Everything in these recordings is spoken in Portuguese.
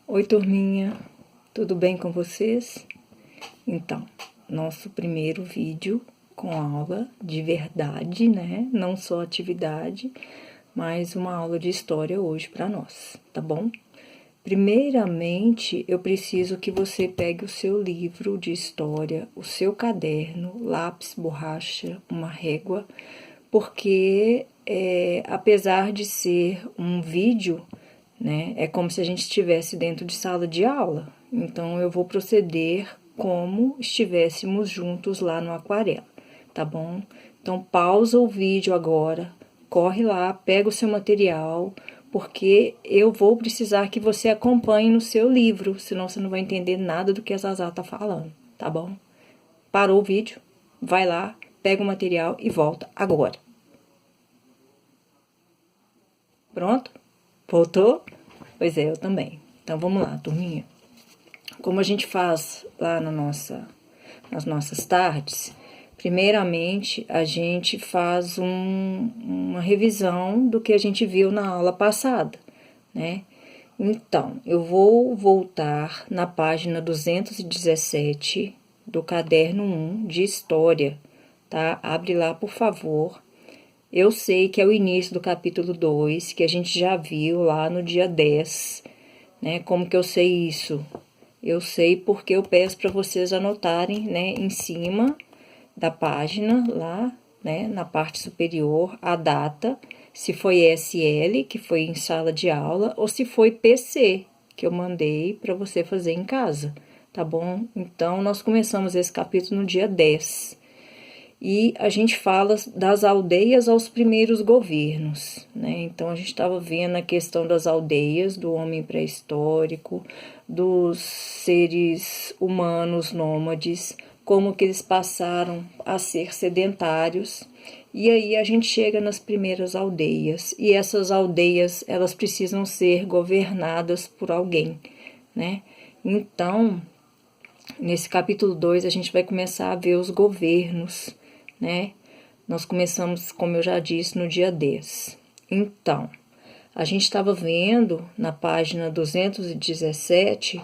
Oi, turminha, tudo bem com vocês? Então, nosso primeiro vídeo com aula de verdade, né? Não só atividade, mas uma aula de história hoje para nós, tá bom? Primeiramente, eu preciso que você pegue o seu livro de história, o seu caderno, lápis, borracha, uma régua, porque apesar de ser um vídeo, né, é como se a gente estivesse dentro de sala de aula. Então, eu vou proceder como estivéssemos juntos lá no aquarela, tá bom? Então, pausa o vídeo agora, corre lá, pega o seu material, porque eu vou precisar que você acompanhe no seu livro, senão você não vai entender nada do que a Zazá tá falando, tá bom? Parou o vídeo, vai lá, pega o material e volta agora. Pronto? Voltou? Pois é, eu também. Então, vamos lá, turminha. Como a gente faz lá nas nossas tardes, primeiramente, a gente faz uma revisão do que a gente viu na aula passada, né? Então, eu vou voltar na página 217 do caderno 1 de História, tá? Abre lá, por favor. Eu sei que é o início do capítulo 2, que a gente já viu lá no dia 10, né? Como que eu sei isso? Eu sei porque eu peço para vocês anotarem, né, em cima da página, lá, né, na parte superior, a data, se foi SL, que foi em sala de aula, ou se foi PC, que eu mandei para você fazer em casa, tá bom? Então, nós começamos esse capítulo no dia 10. E a gente fala das aldeias aos primeiros governos, né? Então, a gente estava vendo a questão das aldeias, do homem pré-histórico, dos seres humanos nômades, como que eles passaram a ser sedentários. E aí a gente chega nas primeiras aldeias, e essas aldeias, elas precisam ser governadas por alguém, né? Então, nesse capítulo 2, a gente vai começar a ver os governos, né? Nós começamos, como eu já disse, no dia 10. Então, a gente estava vendo na página 217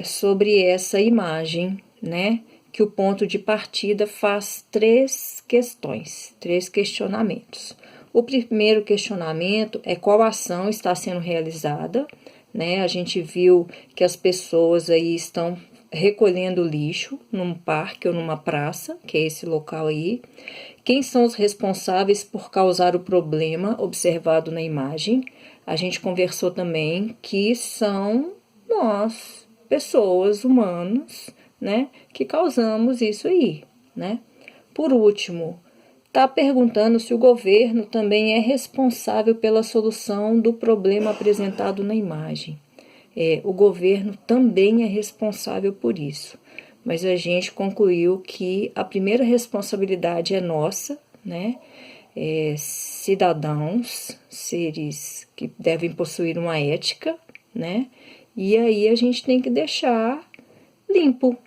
sobre essa imagem, né? Que o ponto de partida faz 3 questões, 3 questionamentos. O primeiro questionamento é qual ação está sendo realizada, né? A gente viu que as pessoas aí estão recolhendo lixo num parque ou numa praça, que é esse local aí. Quem são os responsáveis por causar o problema observado na imagem? A gente conversou também que são nós, pessoas, humanos, né, que causamos isso aí, né? Por último, está perguntando se o governo também é responsável pela solução do problema apresentado na imagem. O governo também é responsável por isso, mas a gente concluiu que a primeira responsabilidade é nossa, né? Cidadãos, seres que devem possuir uma ética, né? E aí a gente tem que deixar limpo,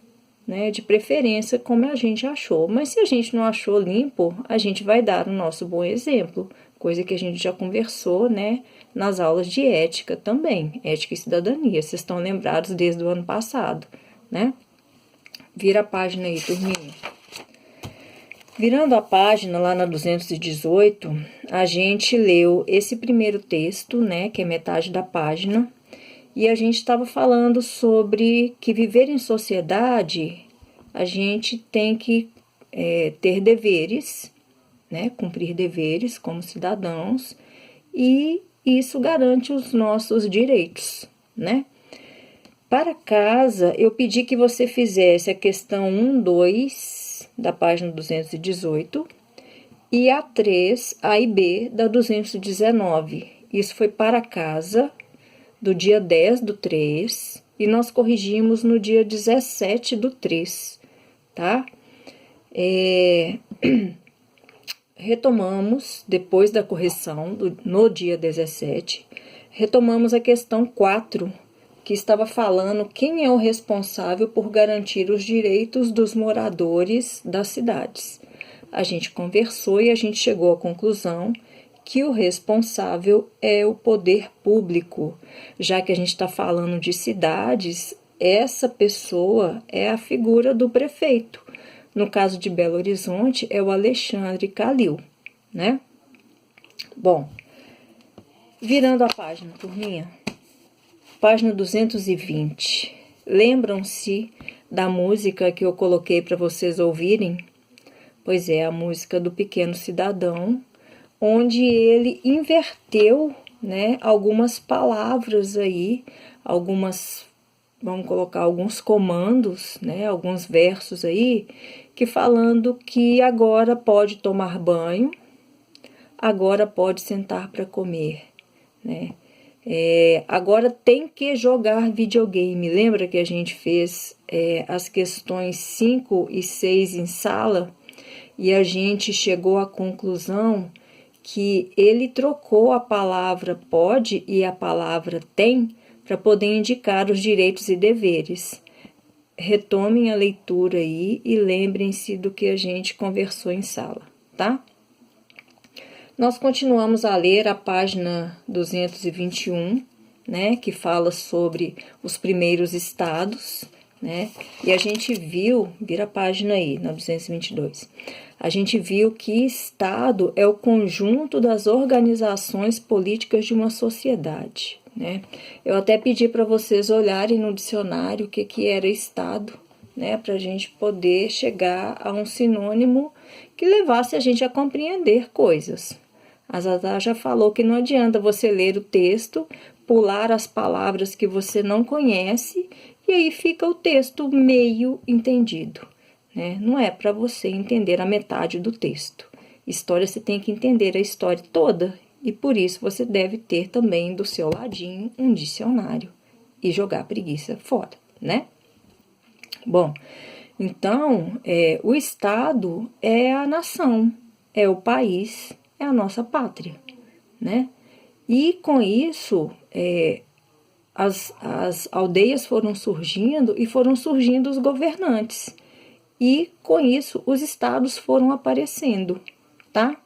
né? De preferência como a gente achou. Mas se a gente não achou limpo, a gente vai dar o nosso bom exemplo, coisa que a gente já conversou, né? Nas aulas de ética também, ética e cidadania. Vocês estão lembrados desde o ano passado, né? Vira a página aí, turminha. Virando a página lá na 218, a gente leu esse primeiro texto, né, que é metade da página, e a gente estava falando sobre que viver em sociedade, a gente tem que ter deveres, né, cumprir deveres como cidadãos, e isso garante os nossos direitos, né? Para casa, eu pedi que você fizesse a questão 1, 2 da página 218 e a 3, A e B da 219. Isso foi para casa do dia 10 do 3 e nós corrigimos no dia 17 do 3, tá? Retomamos, depois da correção, no dia 17, retomamos a questão 4, que estava falando quem é o responsável por garantir os direitos dos moradores das cidades. A gente conversou e a gente chegou à conclusão que o responsável é o poder público. Já que a gente está falando de cidades, essa pessoa é a figura do prefeito. No caso de Belo Horizonte, é o Alexandre Calil, né? Bom, virando a página, turminha. Página 220. Lembram-se da música que eu coloquei para vocês ouvirem? Pois é, a música do Pequeno Cidadão, onde ele inverteu, né, algumas palavras aí, vamos colocar alguns comandos, né, alguns versos aí, que falando que agora pode tomar banho, agora pode sentar para comer, né? Agora tem que jogar videogame. Lembra que a gente fez as questões 5 e 6 em sala? E a gente chegou à conclusão que ele trocou a palavra pode e a palavra tem para poder indicar os direitos e deveres. Retomem a leitura aí e lembrem-se do que a gente conversou em sala, tá? Nós continuamos a ler a página 221, né, que fala sobre os primeiros estados, né, e a gente viu, vira a página aí, na 222, a gente viu que estado é o conjunto das organizações políticas de uma sociedade, né. Eu até pedi para vocês olharem no dicionário o que era estado, né, para a gente poder chegar a um sinônimo que levasse a gente a compreender coisas. A Zazá já falou que não adianta você ler o texto, pular as palavras que você não conhece e aí fica o texto meio entendido, né? Não é para você entender a metade do texto. História você tem que entender a história toda e por isso você deve ter também do seu ladinho um dicionário e jogar a preguiça fora, né? Bom, então o Estado é a nação, é o país, é a nossa pátria, né? E com isso, as aldeias foram surgindo e foram surgindo os governantes. E com isso, os estados foram aparecendo, tá?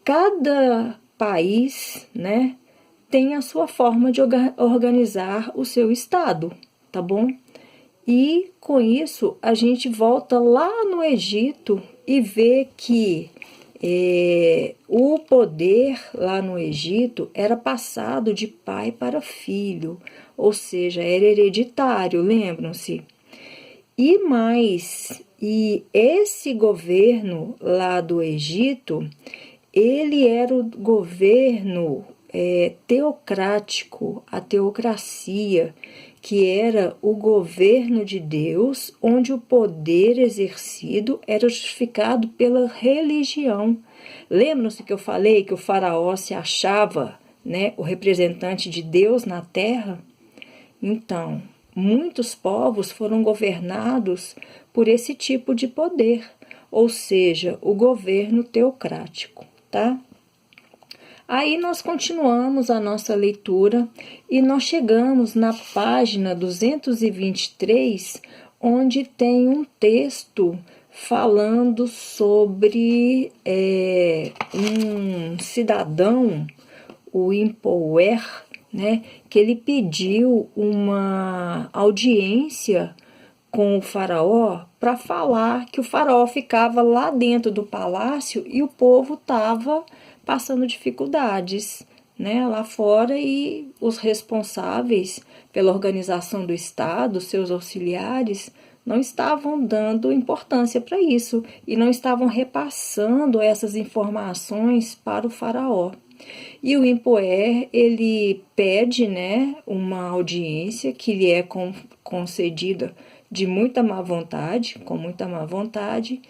Cada país, né, tem a sua forma de organizar o seu estado, tá bom? E com isso, a gente volta lá no Egito e vê que o poder lá no Egito era passado de pai para filho, ou seja, era hereditário, lembram-se? E esse governo lá do Egito, ele era o governo teocrático, a teocracia, que era o governo de Deus, onde o poder exercido era justificado pela religião. Lembram-se que eu falei que o faraó se achava, né, o representante de Deus na terra? Então, muitos povos foram governados por esse tipo de poder, ou seja, o governo teocrático, tá? Aí nós continuamos a nossa leitura e nós chegamos na página 223, onde tem um texto falando sobre um cidadão, o Impoer, né, que ele pediu uma audiência com o faraó para falar que o faraó ficava lá dentro do palácio e o povo estava passando dificuldades, né, lá fora, e os responsáveis pela organização do Estado, seus auxiliares, não estavam dando importância para isso e não estavam repassando essas informações para o faraó. E o Impoer, ele pede, né, uma audiência que lhe é concedida de muita má vontade, com muita má vontade,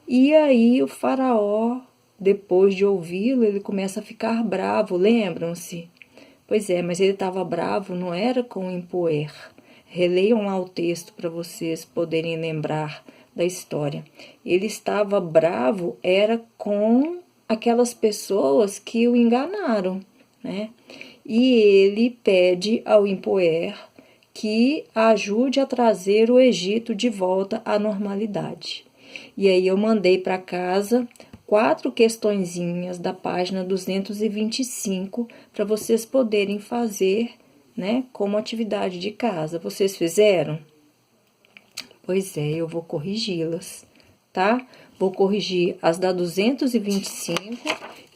e aí o faraó, depois de ouvi-lo, ele começa a ficar bravo, lembram-se? Pois é, mas ele estava bravo, não era com o Impoer. Releiam lá o texto para vocês poderem lembrar da história. Ele estava bravo, era com aquelas pessoas que o enganaram, né? E ele pede ao Impoer que ajude a trazer o Egito de volta à normalidade. E aí eu mandei para casa 4 questõezinhas da página 225 para vocês poderem fazer, né, como atividade de casa. Vocês fizeram? Pois é, eu vou corrigi-las, tá? Vou corrigir as da 225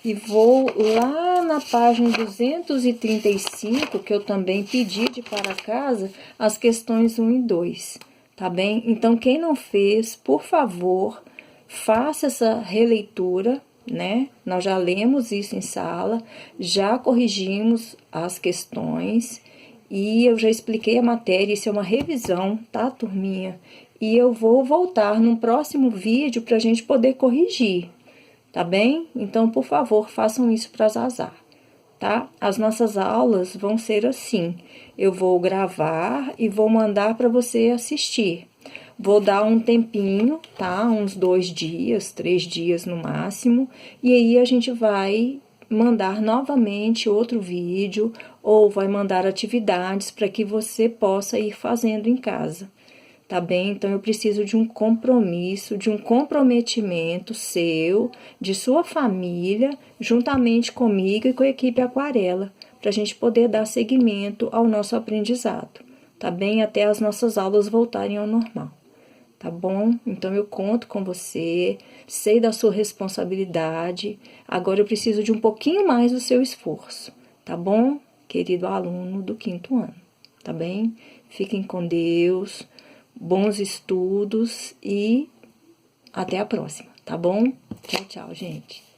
e vou lá na página 235, que eu também pedi de para casa, as questões 1 e 2, tá bem? Então, quem não fez, por favor, faça essa releitura, né? Nós já lemos isso em sala, já corrigimos as questões e eu já expliquei a matéria, isso é uma revisão, tá, turminha? E eu vou voltar num próximo vídeo para a gente poder corrigir, tá bem? Então, por favor, façam isso para Zazá, tá? As nossas aulas vão ser assim, eu vou gravar e vou mandar para você assistir. Vou dar um tempinho, tá? Uns 2 dias, 3 dias no máximo, e aí a gente vai mandar novamente outro vídeo ou vai mandar atividades para que você possa ir fazendo em casa, tá bem? Então, eu preciso de um compromisso, de um comprometimento seu, de sua família, juntamente comigo e com a equipe Aquarela, para a gente poder dar seguimento ao nosso aprendizado, tá bem? Até as nossas aulas voltarem ao normal. Tá bom? Então, eu conto com você, sei da sua responsabilidade, agora eu preciso de um pouquinho mais do seu esforço, tá bom? Querido aluno do 5º ano, tá bem? Fiquem com Deus, bons estudos e até a próxima, tá bom? Tchau, tchau, gente.